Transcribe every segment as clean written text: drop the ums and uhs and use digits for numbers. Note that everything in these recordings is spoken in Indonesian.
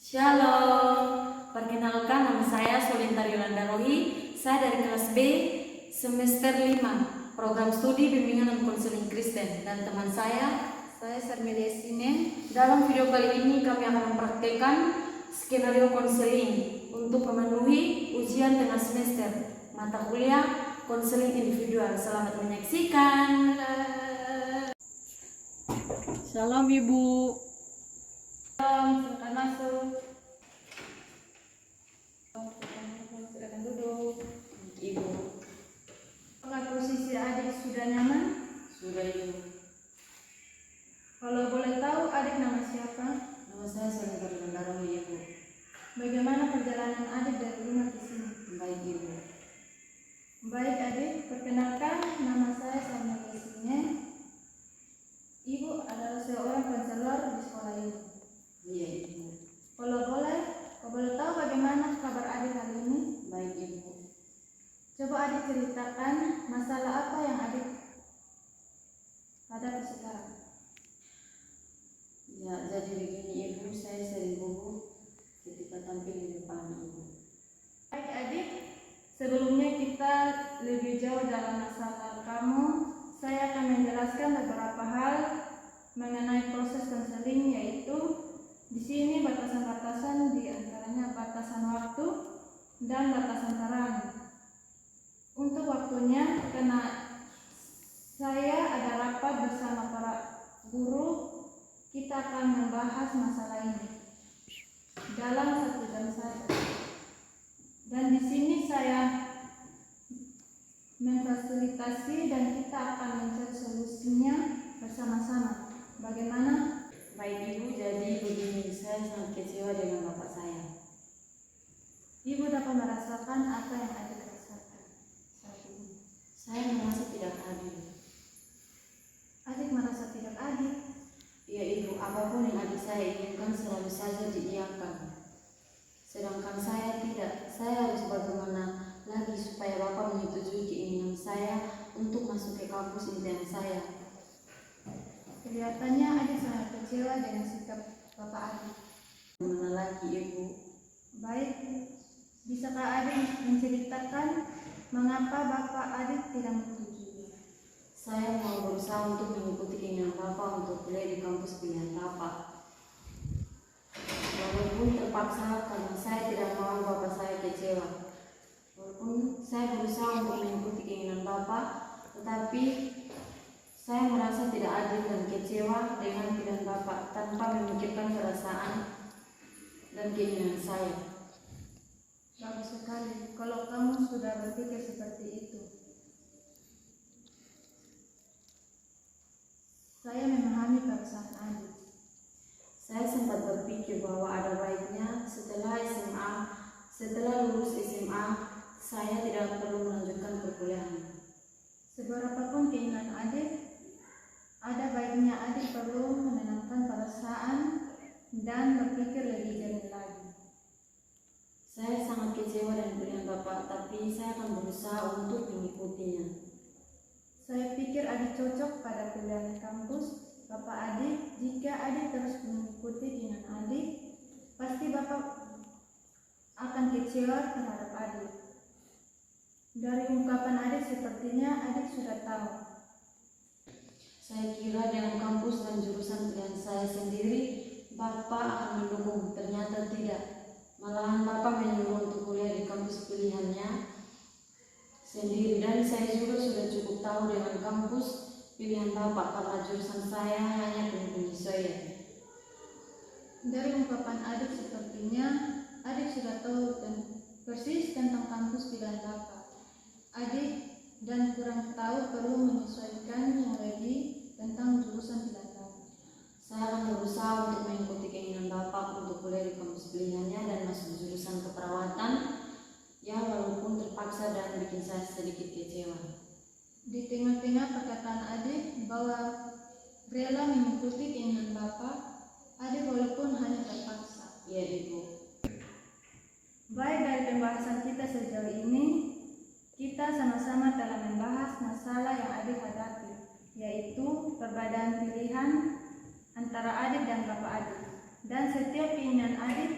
Shalom, perkenalkan nama saya Solintar Yolanda Rohi. Saya dari kelas B semester 5 program studi bimbingan dan konseling Kristen, dan teman saya Sarmelia Sine. Dalam video kali ini kami akan mempraktekkan skenario konseling untuk memenuhi ujian tengah semester mata kuliah konseling individual. Selamat menyaksikan. Shalom Ibu. Silakan masuk. Silakan duduk. Ibu. Apakah posisi adik sudah nyaman? Sudah Ibu. Kalau boleh tahu adik nama siapa? Nama saya Solintar Yolanda Rohi Ibu. Bagaimana perjalanan adik dari rumah ke sini? Baik Ibu. Baik adik, perkenalkan nama saya Sarmelia Sine. Ibu adalah seorang konselor di sekolah ini. Iya Ibu. Kalau boleh tahu bagaimana kabar adik hari ini? Baik Ibu. Coba adik ceritakan masalah apa yang adik hadapi sekarang. Ya, jadi begini Ibu, saya sering gugup ketika tampil di depan Ibu. Baik adik, sebelumnya kita lebih jauh dalam masalah kamu, saya akan menjelaskan beberapa hal mengenai proses konseling, yaitu di sini batasan-batasan, di antaranya batasan waktu dan batasan saran. Untuk waktunya, karena saya ada rapat bersama para guru, kita akan membahas masalah ini dalam 1 jam saja. Dan di sini saya memfasilitasi dan kita akan mencari solusinya bersama-sama. Bagaimana? Baik Ibu, jadi begini, saya sangat kecewa dengan bapak saya. Ibu dapat merasakan apa yang adik rasakan saat ini. Saya merasa tidak adil. Adik merasa tidak adil. Ya Ibu, apapun yang adik saya inginkan selalu saja diiyakan. Sedangkan saya tidak. Saya harus bagaimana lagi supaya Bapak menyetujui keinginan saya untuk masuk ke kampus impian saya. Kelihatannya adik sangat kecewa dengan sikap Bapak adik. Bagaimana lagi Ibu? Baik, bisakah adik menceritakan mengapa Bapak adik tidak menyetujui? Saya mau berusaha untuk mengikuti keinginan Bapak untuk kuliah di kampus pilihan Bapak. Walaupun terpaksa karena saya tidak mau Bapak saya kecewa. Walaupun saya berusaha untuk mengikuti keinginan Bapak, tetapi saya merasa tidak adil dan kecewa dengan pilihan Bapak tanpa memikirkan perasaan dan keinginan saya. Bagus sekali kalau kamu sudah berpikir seperti itu. Saya memahami perasaan adik. Saya sempat berpikir bahwa ada baiknya setelah lulus SMA, saya tidak perlu melanjutkan perkuliahan. Seberapapun keinginan adik, ada baiknya adik perlu menenangkan perasaan dan berpikir lebih jernih lagi. Saya sangat kecewa dengan pilihan Bapak, tapi saya akan berusaha untuk mengikutinya. Saya pikir adik cocok pada pilihan kampus Bapak adik. Jika adik terus mengikuti keinginan adik, pasti Bapak akan kecewa terhadap adik. Dari ungkapan adik sepertinya adik sudah tahu. Saya kira dengan kampus dan jurusan pilihan saya sendiri, Bapak akan mendukung. Ternyata tidak. Malahan Bapak menyuruh untuk kuliah di kampus pilihannya sendiri, dan saya juga sudah cukup tahu dengan kampus pilihan Bapak karena jurusan saya hanya penyesuaian. Dari ungkapan adik sepertinya adik sudah tahu persis tentang kampus pilihan Bapak. Adik dan kurang tahu perlu menyesuaikan yang lebih tentang jurusan pilihan Bapak. Saya akan berusaha untuk mengikuti keinginan Bapak untuk kuliah di kampus pilihannya dan masuk jurusan keperawatan, ya walaupun terpaksa dan bikin saya sedikit kecewa. Di tengah-tengah perkataan adik bahwa rela mengikuti keinginan Bapak, adik walaupun hanya terpaksa. Ya Ibu. Baik, dari pembahasan kita sejauh ini, kita sama-sama telah membahas masalah yang adik hadapi, yaitu perbedaan pilihan antara adik dan Bapak adik. Dan setiap keinginan adik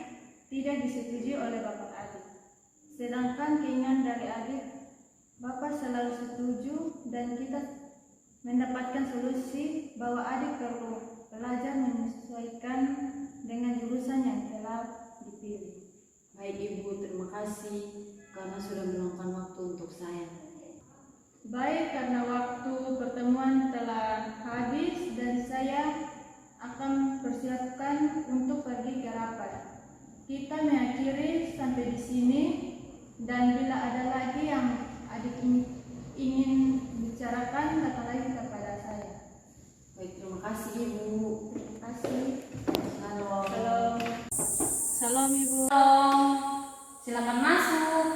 tidak disetujui oleh bapak adik. Sedangkan keinginan dari adik, bapak selalu setuju dan kita mendapatkan solusi bahwa adik perlu belajar menyesuaikan dengan jurusan yang telah dipilih. Baik Ibu, terima kasih karena sudah meluangkan waktu untuk saya. Baik, karena waktu pertemuan telah habis dan saya akan persiapkan untuk pergi ke rapat. Kita mengakhiri sampai di sini, dan bila ada lagi yang adik ingin bicarakan, kata lagi kepada saya. Baik, terima kasih Ibu. Terima kasih. Halo. Salam Ibu. Silakan masuk.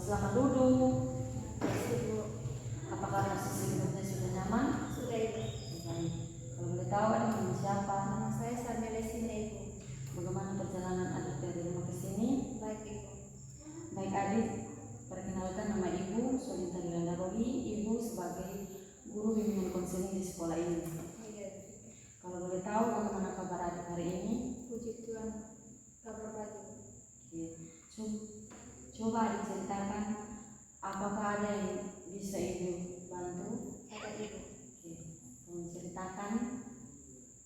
Silakan duduk. Ibu. Apakah posisi hidupnya sudah nyaman? Sudah Ibu. Baik. Kalau boleh tahu adik nama siapa? Nama saya Samela Sine Ibu. Bagaimana perjalanan adik dari rumah ke sini? Baik Ibu. Baik adik, perkenalkan nama Ibu Solinta Dilanda Rohi. Ibu sebagai guru bimbingan konseling di sekolah ini. Iya. Kalau boleh tahu bagaimana kabar adik hari ini? Puji Tuhan, kabar baik. Oke. Coba adik ceritakan apakah ada yang bisa Ibu bantu? Ada Ibu. Oke. Tolong ceritakan.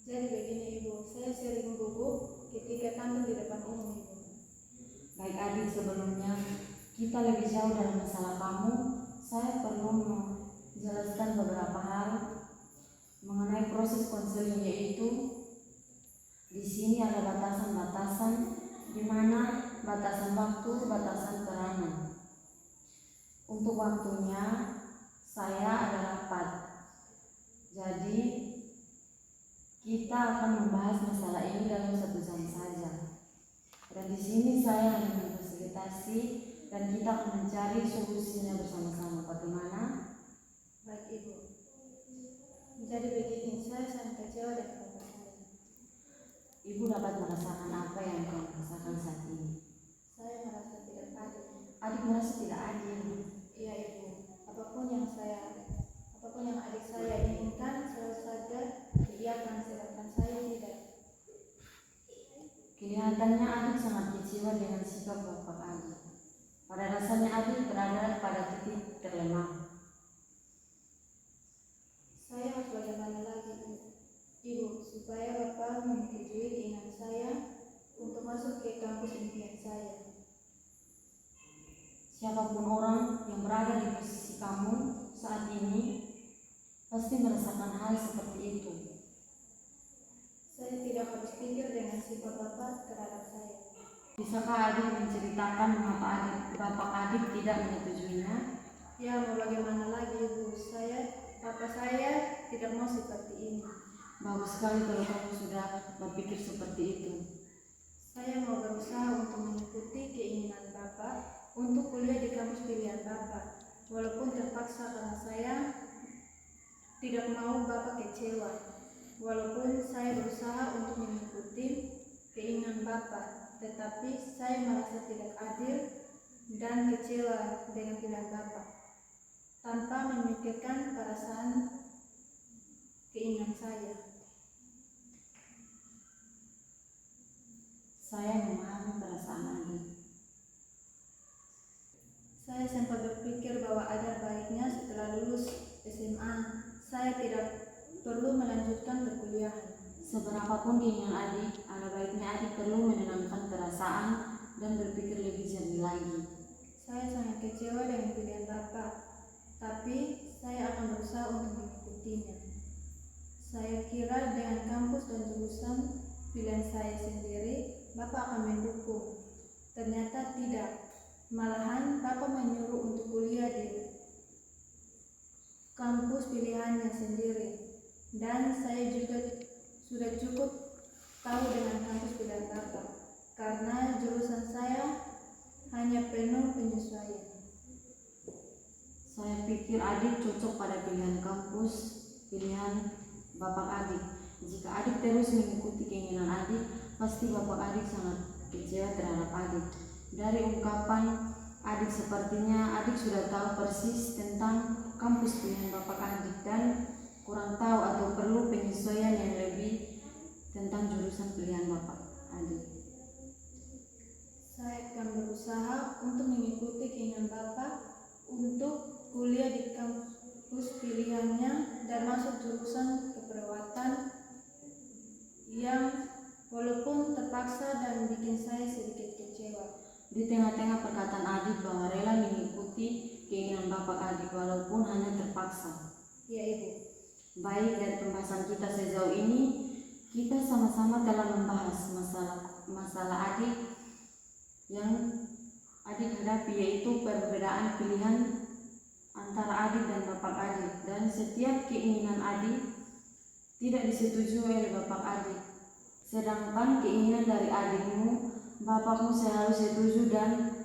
Jadi begini Ibu, saya sering gugup ketika tampil di depan umum Ibu. Baik adik, sebelumnya kita lebih jauh dalam masalah kamu, saya perlu menjelaskan beberapa hal mengenai proses konseling, yaitu di sini ada batasan-batasan, di mana batasan waktu, batasan peranan. Untuk waktunya saya ada rapat, jadi kita akan membahas masalah ini dalam 1 jam saja. Dan di sini saya hanya memfasilitasi dan kita akan mencari solusinya bersama-sama. Bagaimana? Baik Ibu. Jadi begini, saya sangat kecewa dengan bapak saya. Ibu dapat merasakan apa yang kamu rasakan saat ini? Saya merasa tidak adil. Adik merasa tidak adil. Iya Ibu, apapun yang adik saya inginkan selalu saja diiakan, sedangkan saya tidak. Kelihatannya adik sangat kecewa dengan sikap bapak adik. Pada dasarnya adik berada pada titik terlemah. Saya harus bagaimana lagi Ibu, supaya Bapak menyetujui keinginan saya untuk masuk ke kampus impian saya. Siapapun orang yang berada di posisi kamu saat ini pasti merasakan hal seperti itu. Saya tidak habis pikir dengan sifat Bapak terhadap saya. Bisakah adik menceritakan mengapa bapak adik tidak menyetujuinya? Ya, mau bagaimana lagi Ibu, Bapak saya tidak mau seperti ini. Bagus sekali kalau kamu sudah berpikir seperti itu. Saya mau berusaha untuk mengikuti keinginan Bapak untuk kuliah di kampus pilihan Bapak, walaupun terpaksa karena saya tidak mau Bapak kecewa. Walaupun saya berusaha untuk mengikuti keinginan Bapak, tetapi saya merasa tidak adil dan kecewa dengan pilihan Bapak, tanpa memikirkan perasaan keinginan saya. Saya memahami perasaan adik. Saya sempat berpikir bahwa ada baiknya setelah lulus SMA, saya tidak perlu melanjutkan perkuliahan. Seberapapun keinginan adik, ada baiknya adik perlu menenangkan perasaan dan berpikir lebih jernih lagi. Saya sangat kecewa dengan pilihan Bapak, tapi saya akan berusaha untuk mengikutinya. Saya kira dengan kampus dan jurusan pilihan saya sendiri, Bapak akan mendukung. Ternyata tidak. Malahan Bapak menyuruh untuk kuliah di kampus pilihannya sendiri. Dan saya juga sudah cukup tahu dengan kampus pilihan Bapak, karena jurusan saya hanya penuh penyesuaian. Saya pikir adik cocok pada pilihan kampus pilihan bapak adik. Jika adik terus mengikuti keinginan adik, pasti bapak adik sangat kecewa terhadap adik. Dari ungkapan adik, sepertinya adik sudah tahu persis tentang kampus pilihan bapak adik dan kurang tahu atau perlu penyesuaian yang lebih tentang jurusan pilihan Bapak Adik. Saya akan berusaha untuk mengikuti keinginan Bapak untuk kuliah di kampus pilihannya dan masuk jurusan keperawatan yang walaupun terpaksa dan bikin saya sedikit kecewa. Di tengah-tengah perkataan Adik bahwa rela mengikuti keinginan Bapak Adik walaupun hanya terpaksa. Ya Ibu. Baik, dari pembahasan kita sejauh ini, kita sama-sama telah membahas masalah Adik yang Adik hadapi, yaitu perbedaan pilihan antara Adik dan Bapak Adik, dan setiap keinginan Adik tidak disetujui oleh Bapak Adik, sedangkan keinginan dari adikmu, Bapakmu seharusnya setuju, dan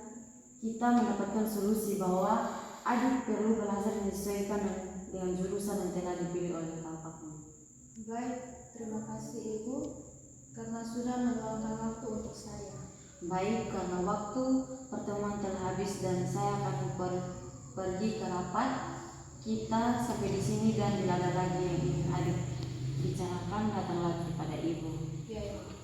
kita mendapatkan solusi bahwa Adik perlu belajar menyesuaikan dengan jurusan yang telah dipilih oleh Bapakmu. Baik, terima kasih Ibu karena sudah meluangkan waktu untuk saya. Baik, karena waktu pertemuan telah habis dan saya akan pergi ke rapat. Kita sampai di sini, dan bila ada lagi yang ingin Adik bicarakan, datang lagi pada Ibu. Ya Ibu.